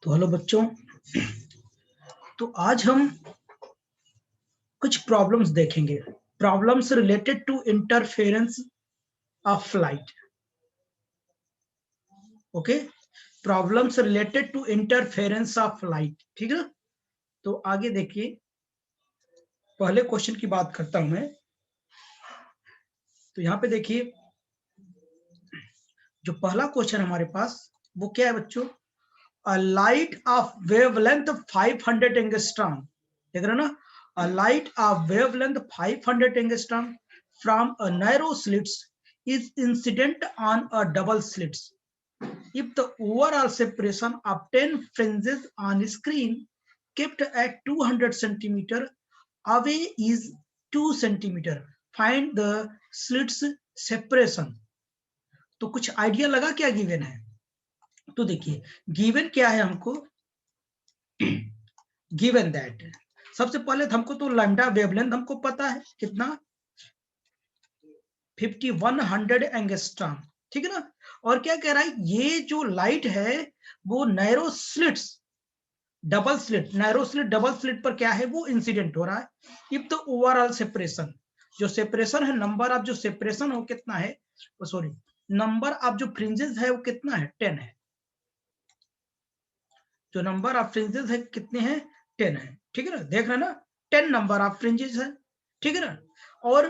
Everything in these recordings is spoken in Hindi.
तो हेलो बच्चों, तो आज हम कुछ प्रॉब्लम्स देखेंगे। Problems related to interference of flight. Okay, problems related to interference of flight. ठीक है, तो आगे देखिए, पहले क्वेश्चन की बात करता हूं मैं। तो यहाँ पे देखिए, जो पहला क्वेश्चन हमारे पास वो क्या है बच्चों? A light of wavelength 500 angstrom, देख रहे हो ना? A light of wavelength 500 angstrom from a narrow slits is incident on a double slits. If the overall separation of 10 fringes on screen kept at 200 centimeter away is 2 centimeter, find the slits separation. तो कुछ आइडिया लगा क्या गिवन है? तो देखिए, गिवन क्या है हमको? गिवन दैट, सबसे पहले हमको तो लैम्डा वेवलेंथ हमको पता है कितना, 5100 एंगस्ट्रॉम। ठीक है ना? और क्या कह रहा है, ये जो लाइट है वो narrow slits, double slit, narrow slit double slit पर क्या है, वो इंसिडेंट हो रहा है। इफ द ओवरऑल सेपरेशन, जो सेपरेशन है, नंबर ऑफ जो सेपरेशन हो कितना है, सॉरी, नंबर ऑफ जो फ्रिंजेस है वो कितना है, 10 है। जो नंबर ऑफ फ्रिंजेस है कितने हैं, 10 है। ठीक है ना? देख रहे हैं ना, 10 नंबर ऑफ फ्रिंजेस है। ठीक है ना? और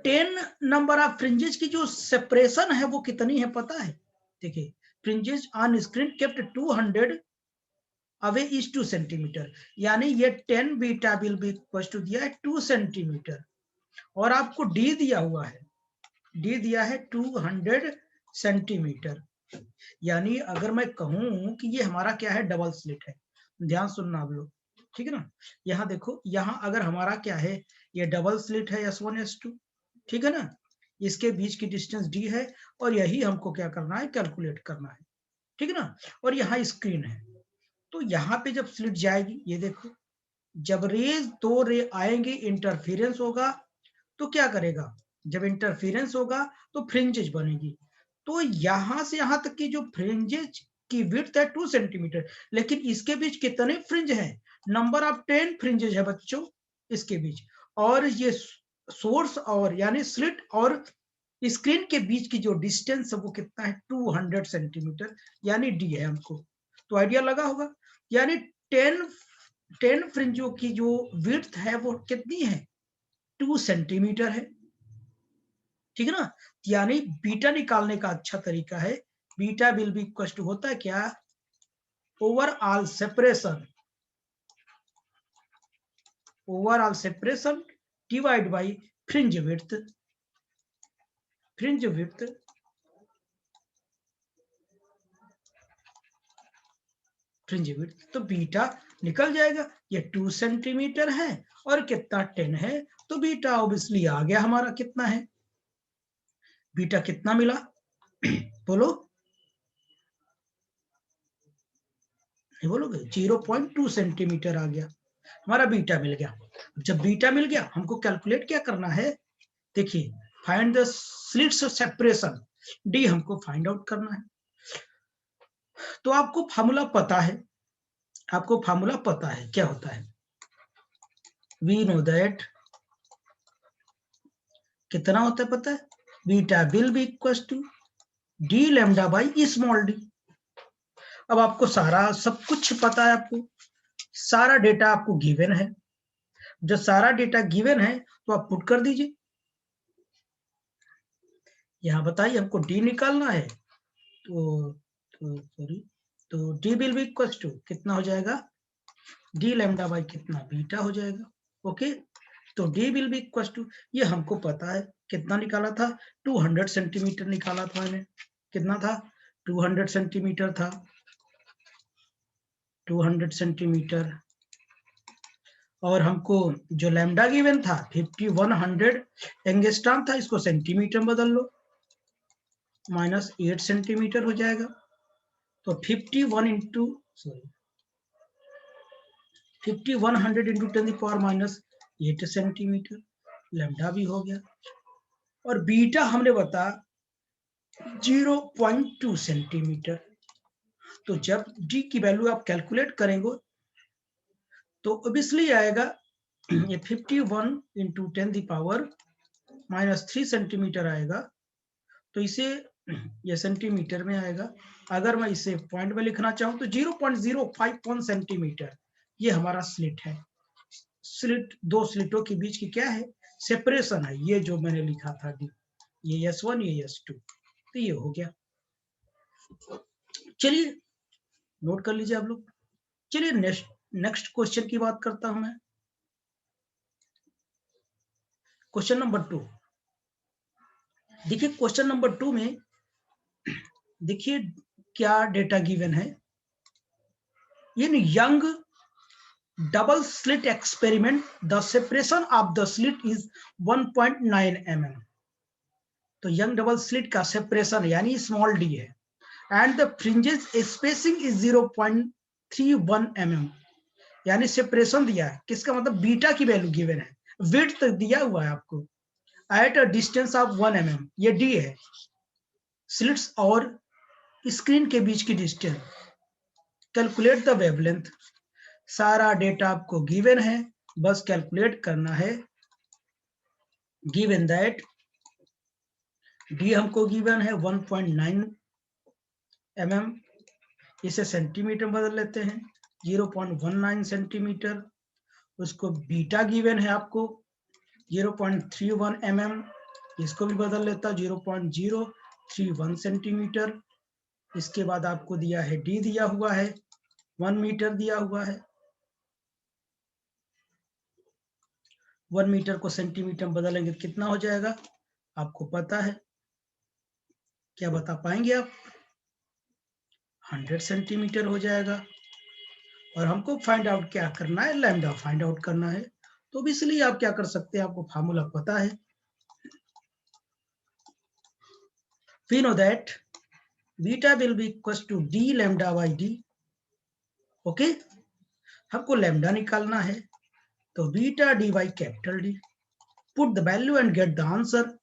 10 नंबर ऑफ फ्रिंजेस की जो सेपरेशन है वो कितनी है पता है? देखिए, fringes on screen kept 200 away is 2 centimetre, यानी ये 10 beta will be equal to दिया है 2 सेंटीमीटर। और आपको डी दिया हुआ है, डी दिया है 200 सेंटीमीटर। यानी अगर मैं कहूं कि ये हमारा क्या है, डबल स्लिट है। ध्यान सुनना आप लोग, ठीक है ना? यहाँ देखो, यहाँ अगर हमारा क्या है, ये डबल स्लिट है S1 S2, ठीक है ना? इसके बीच की डिस्टेंस डी है, और यही हमको क्या करना है, कैलकुलेट करना है। ठीक है ना? और यहाँ स्क्रीन है, तो यहाँ पे जब स्लिट जाएगी, ये देखो, जब रेज दो रे आएंगे, इंटरफेरेंस होगा, तो क्या करेगा, जब इंटरफेरेंस होगा तो फ्रिंजेज बनेगी। तो यहां से यहां तक की जो फ्रिंजेज की विड्थ है 2 सेंटीमीटर, लेकिन इसके बीच कितने फ्रिंज हैं, नंबर ऑफ 10 फ्रिंजेज है बच्चों इसके बीच। और ये सोर्स और यानी स्लिट और स्क्रीन के बीच की जो डिस्टेंस है वो कितना है, 200 सेंटीमीटर, यानी डी है हमको। तो आइडिया लगा होगा, यानी 10 फ्रिंजों की जो विड्थ है वो कितनी है, 2 सेंटीमीटर है। ठीक है ना? यानी बीटा निकालने का अच्छा तरीका है, beta will be equal to होता है क्या, overall separation divide by fringe width, fringe width fringe width, तो बीटा निकल जाएगा। ये 2 सेंटीमीटर है और कितना, 10 है, तो बीटा ऑब्वियसली आ गया हमारा, कितना है, बीटा कितना मिला बोलो, नहीं बोलोगे? 0.2 सेंटीमीटर आ गया हमारा, बीटा मिल गया। जब बीटा मिल गया, हमको कैलकुलेट क्या करना है, देखिए, find the slits separation, D हमको फाइंड आउट करना है। तो आपको फार्मूला पता है, आपको फार्मूला पता है क्या होता है, वी नो दैट, कितना होता है पता है, beta will be equal to D lambda by small D. अब आपको सारा सब कुछ पता है, आपको सारा डेटा आपको गिवन है। जब सारा डेटा गिवन है तो आप पुट कर दीजिए। यहाँ बताइए, हमको डी निकालना है, तो सॉरी, तो D will be equal to कितना हो जाएगा, डी लैम्डा बाई कितना, बीटा हो जाएगा। ओके, तो D will be equal to, ये हमको पता है, कितना निकाला था, 200 सेंटीमीटर निकाला था मैंने। कितना था, 200 सेंटीमीटर था, 200 सेंटीमीटर। और हमको जो लैम्डा गिवन था 5100 एंगस्ट्रॉम था, इसको सेंटीमीटर में बदल लो, -8 सेंटीमीटर हो जाएगा। तो 51 into sorry 5100 into 10⁻⁻8 centimetre, lambda भी हो गया। और बीटा हमने बता 0.2 सेंटीमीटर। तो जब d की वैल्यू आप कैलकुलेट करेंगे तो ऑब्वियसली आएगा ये 51 इंटू 10⁻³ सेंटीमीटर आएगा। तो इसे ये सेंटीमीटर में आएगा। अगर मैं इसे पॉइंट में लिखना चाहूं तो 0.051 सेंटीमीटर ये हमारा स्लिट है। स्लिट, दो स्लिटों के बीच की क्या है, सेपरेशन है, ये जो मैंने लिखा था डी, ये S1 ये S2, तो ये हो गया। चलिए नोट कर लीजिए आप लोग। चलिए नेक्स्ट क्वेश्चन की बात करता हूं मैं। क्वेश्चन नंबर 2 देखिए। क्वेश्चन नंबर 2 में देखिए क्या डेटा गिवन है। इन young double slit experiment, the separation of the slit is 1.9 mm. तो यंग डबल स्लिट का सेपरेशन यानी स्मॉल डी है, and the fringes spacing is 0.31 mm, यानी सेपरेशन दिया है, किसका मतलब बीटा की वैल्यू गिवन है, विड्थ तक दिया हुआ है आपको, at a distance of 1 mm, ये डी है, स्लिट्स और स्क्रीन के बीच की डिस्टेंस। कैलकुलेट द वेवलेंथ, सारा डेटा आपको गिवन है, बस कैलकुलेट करना है। गिवन दैट डी हमको गिवन है 1.9 mm, इसे सेंटीमीटर बदल लेते हैं 0.19 सेंटीमीटर। उसको बीटा गिवन है आपको 0.31 mm, इसको भी बदल लेता 0.031 सेंटीमीटर। इसके बाद आपको दिया है डी दिया हुआ है 1 मीटर दिया हुआ है। 1 मीटर को सेंटीमीटर बदलेंगे कितना हो जाएगा आपको पता है, क्या बता पाएंगे आप? 100 सेंटीमीटर हो जाएगा। और हमको फाइंड आउट क्या करना है, लैम्डा फाइंड आउट करना है। तो इसलिए आप क्या कर सकते हैं, आपको फार्मूला पता है। We know that beta will be equals to d lambda by d। Okay, हमको लैम्डा निकालना है, तो beta D by capital D. Put the value and get the answer.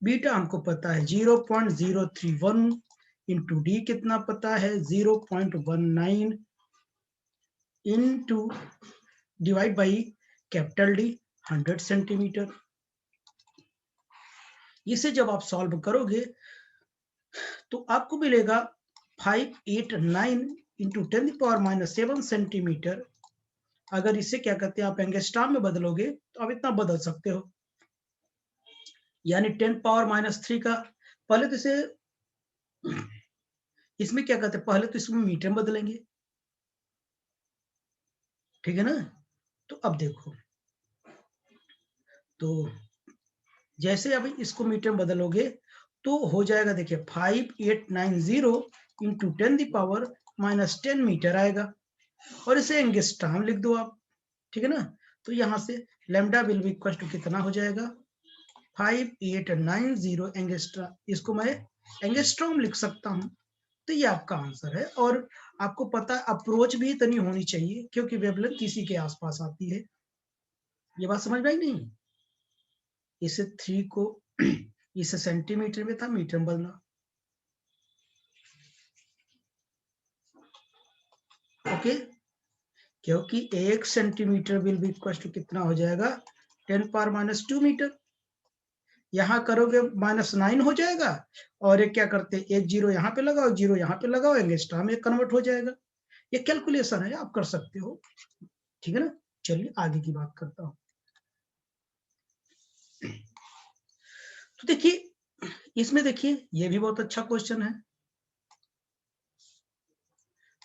Beta हमको पता है 0.031 इंटू डी कितना पता है 0.19 into divide by capital D 100 centimetre. इसे जब आप सॉल्व करोगे तो आपको मिलेगा 589 इंटू 10⁻⁻7 सेंटीमीटर। अगर इसे क्या कहते हैं आप एंगस्ट्रॉम में बदलोगे तो आप इतना बदल सकते हो, यानी 10⁻³ का। पहले तो इसे इसमें क्या कहते हैं, पहले तो इसमें मीटर में बदलेंगे, ठीक है ना। तो अब देखो, तो जैसे अभी इसको मीटर में बदलोगे तो हो जाएगा, देखिए 5890 इंटू 10⁻⁻10 मीटर आएगा, और इसे एंगस्ट्रॉम लिख दो आप, ठीक है ना। तो यहां से lambda will be equal to कितना हो जाएगा 5890 एंगस्ट्रॉम, इसको मैं एंगस्ट्रॉम लिख सकता हूं। तो ये आपका आंसर है। और आपको पता है अप्रोच भी इतनी होनी चाहिए क्योंकि वेवलेंथ इसी के आसपास आती है। ये बात समझ में आई नहीं? इसे 3 को इसे सेंटीमीटर में था, मीटर में बदलना। ओके, क्योंकि 1 centimetre will be equal to कितना हो जाएगा 10⁻⁻2 मीटर। यहां करोगे -9 हो जाएगा, और एक क्या करते, एक जीरो यहाँ पे लगाओ, जीरो यहाँ पे लगाओ, एंगस्ट्रॉम में कन्वर्ट हो जाएगा। ये कैलकुलेशन है, आप कर सकते हो, ठीक है ना। चलिए आगे की बात करता हूं। तो देखिए इसमें, देखिए ये भी बहुत अच्छा क्वेश्चन है।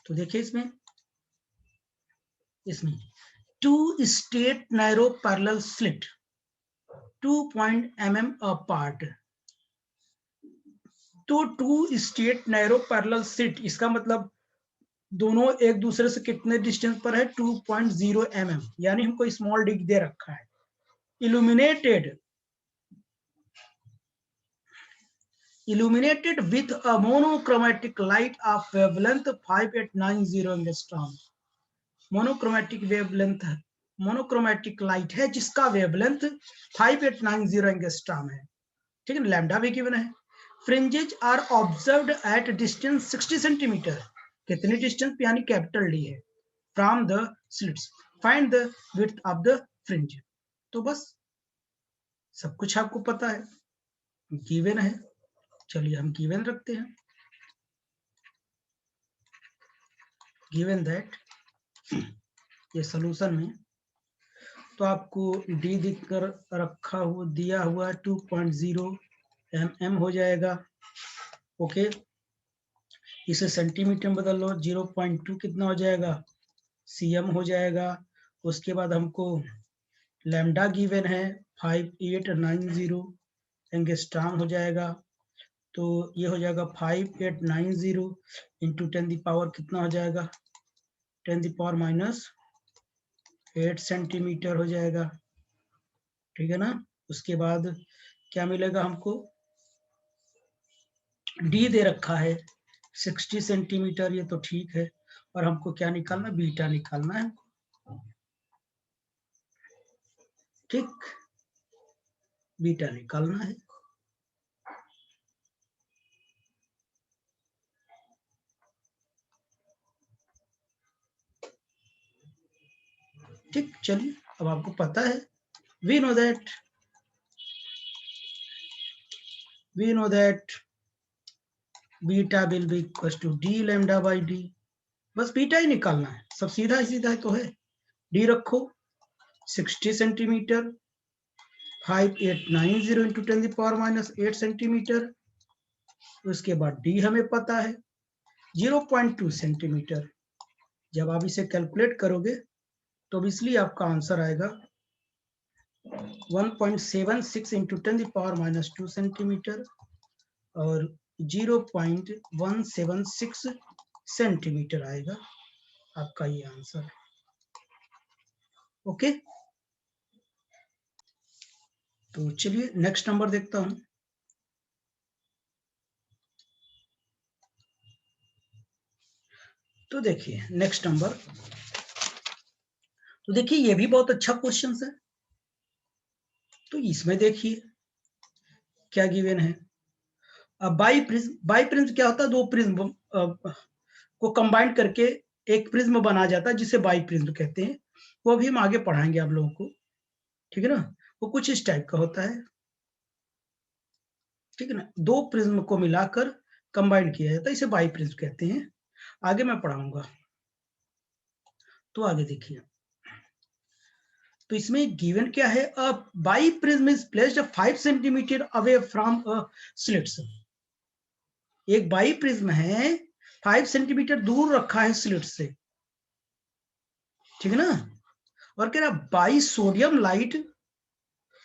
तो देखिए इसमें 2 straight narrow parallel slit 2 mm apart। तो 2 straight narrow parallel slit, इसका मतलब दोनों एक दूसरे से कितने डिस्टेंस पर है 2.0 mm, यानी हमको स्मॉल डी दे रखा है। illuminated with a monochromatic light of wavelength 5890 angstrom। Monochromatic wavelength, monochromatic light है जिसका वेवलेंथ 5890 एंगस्ट्रॉम है, ठीक है। लैम्डा भी गिवन है। Fringes are observed at distance 60 centimetre. कितनी डिस्टेंस यानी कैपिटल डी है from the slits, find the width of the fringe. तो बस सब कुछ आपको पता है, गिवन है। चलिए हम गिवन रखते हैं, गिवन दैट, ये सॉल्यूशन में तो आपको डी दिखकर रखा हुआ दिया हुआ 2.0 mm हो जाएगा। ओके, इसे सेंटीमीटर में बदल लो, 0.2 कितना हो जाएगा, cm हो जाएगा। उसके बाद हमको लैम्डा गिवन है 5890 एंगस्ट्रॉम हो जाएगा। तो ये हो जाएगा 5890 इंटू 10 पावर कितना हो जाएगा, 10 पावर -8 सेंटीमीटर हो जाएगा। ठीक है ना। उसके बाद क्या मिलेगा हमको, डी दे रखा है 60 सेंटीमीटर, ये तो ठीक है। और हमको क्या निकालना, बीटा निकालना है, ठीक, बीटा निकालना है। ठीक, चलिए अब आपको पता है, we know that beta will be equal to D lambda by D. बस बीटा ही निकालना है, सब सीधा ही सीधा तो है। डी रखो 60 सेंटीमीटर, 5890 इंटू 10 पावर -8 सेंटीमीटर। उसके बाद डी हमें पता है 0.2 सेंटीमीटर। जब आप इसे कैलकुलेट करोगे तो इसलिए आपका आंसर आएगा 1.76 इंटू 10 पावर -2 सेंटीमीटर और 0.176 सेंटीमीटर आएगा आपका ये आंसर। ओके, तो चलिए नेक्स्ट नंबर देखता हूं। तो देखिए नेक्स्ट नंबर, तो देखिए ये भी बहुत अच्छा क्वेश्चन है। तो इसमें देखिए क्या गिवन है, बाई प्रिज्म क्या होता है, दो प्रिज्म को कंबाइन करके एक प्रिज्म बना जाता है जिसे बाई प्रिज्म कहते हैं। वो भी हम आगे पढ़ाएंगे आप लोगों को, ठीक है ना। वो कुछ इस टाइप का होता है, ठीक है ना। दो प्रिज्म को मिलाकर कंबाइन किया जाता है, इसे बाई प्रिज्म कहते हैं। आगे मैं पढ़ाऊंगा, तो आगे देखिए। तो इसमें गिवन क्या है, a biprism is placed 5 centimetre away from a slits. एक बाई प्रिज्म है 5 सेंटीमीटर दूर रखा है स्लिट से, ठीक है ना। और कह रहा बाई सोडियम लाइट,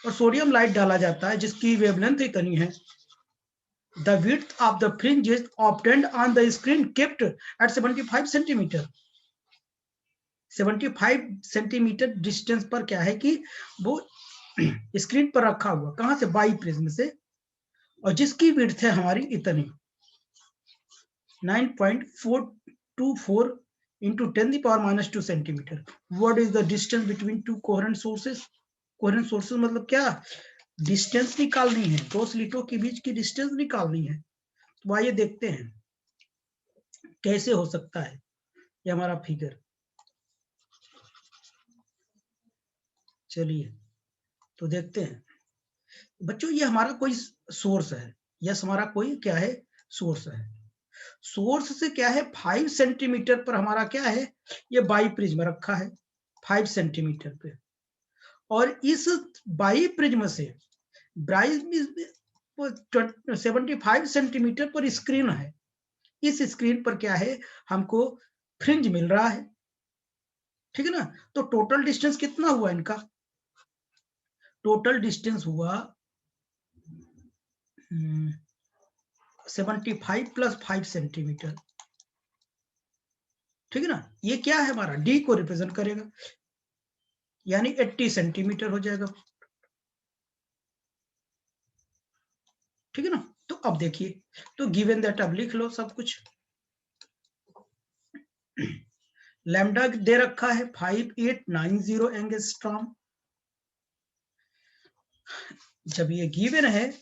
और सोडियम लाइट डाला जाता है जिसकी वेवलेंथ इतनी है। The width of the fringe is obtained on the screen kept at 75 centimetre. 75 centimetre distance पर क्या है कि वो स्क्रीन पर रखा हुआ, कहां से, बाई प्रिज्म से, और जिसकी विड्थ है हमारी इतनी 9.424 into 10 power -2 centimetre. What is the distance between two coherent sources. Coherent sources मतलब क्या, डिस्टेंस निकालनी है, दो स्लिटों के बीच की डिस्टेंस निकालनी है। तो आइए देखते हैं कैसे हो सकता है ये हमारा फिगर। चलिए तो देखते हैं बच्चों, ये हमारा कोई सोर्स है, यस हमारा कोई क्या है, सोर्स है। सोर्स से क्या है 5 सेंटीमीटर पर हमारा क्या है, ये बाई प्रिज्म रखा है 5 सेंटीमीटर पे। और इस बाई प्रिज्म से 75 सेंटीमीटर पर स्क्रीन है। इस स्क्रीन पर क्या है, हमको फ्रिंज मिल रहा है, ठीक है ना। तो टोटल डिस्टेंस कितना हुआ इनका, टोटल डिस्टेंस हुआ 75 प्लस 5 सेंटीमीटर, ठीक है ना। ये क्या है हमारा, डी को रिप्रेजेंट करेगा, यानी 80 सेंटीमीटर हो जाएगा, ठीक है ना। तो अब देखिए, तो गिवन दैट अब लिख लो सब कुछ। लैम्डा दे रखा है 5890 एंगस्ट्रॉम। जब ये गिवन है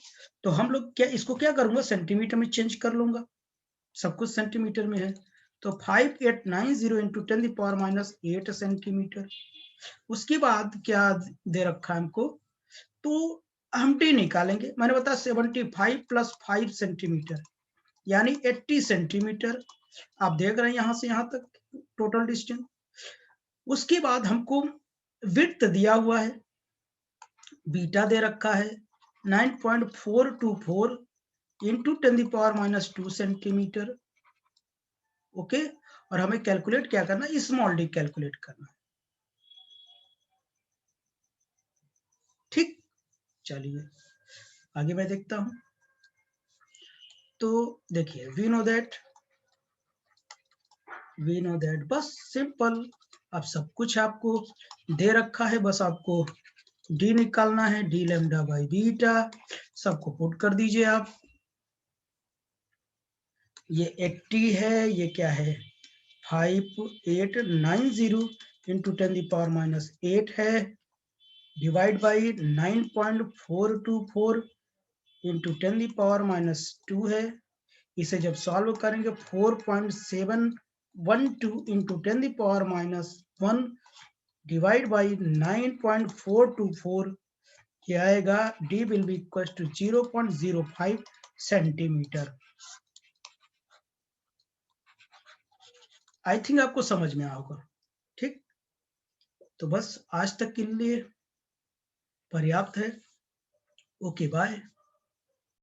तो हम लोग क्या, इसको क्या करूंगा, सेंटीमीटर में चेंज कर लूंगा, सब कुछ सेंटीमीटर में है। तो 5890 इंटू 10⁻⁸ सेंटीमीटर। उसके बाद क्या दे रखा है हमको, तो हम डी निकालेंगे। मैंने बताया 75 प्लस 5 सेंटीमीटर यानी 80 सेंटीमीटर। आप देख रहे हैं यहां से यहां तक टोटल डिस्टेंस। उसके बाद हमको विड्थ दिया हुआ है, बीटा दे रखा है 9.424 इंटू 10⁻⁻2 सेंटीमीटर। ओके, और हमें कैलकुलेट क्या करना है, स्मॉल डी कैलकुलेट करना है। ठीक, चलिए आगे मैं देखता हूं। तो देखिए वी नो दैट बस सिंपल। अब सब कुछ आपको दे रखा है, बस आपको डी निकालना है, डी लैम्डा बाई बीटा। सबको पुट कर दीजिए आप। ये 80 है, ये क्या है 5890 इंटू 10⁻⁸ है, डिवाइड बाई 9.424 इंटू 10⁻⁻2 है। इसे जब सॉल्व करेंगे 4.712 इंटू 10⁻⁻1 डिवाइड बाई 9.424, क्या आएगा, D will be equal to 0.05 centimetre. I think आपको समझ में आया होगा। ठीक, तो बस आज तक के लिए पर्याप्त है। Okay bye.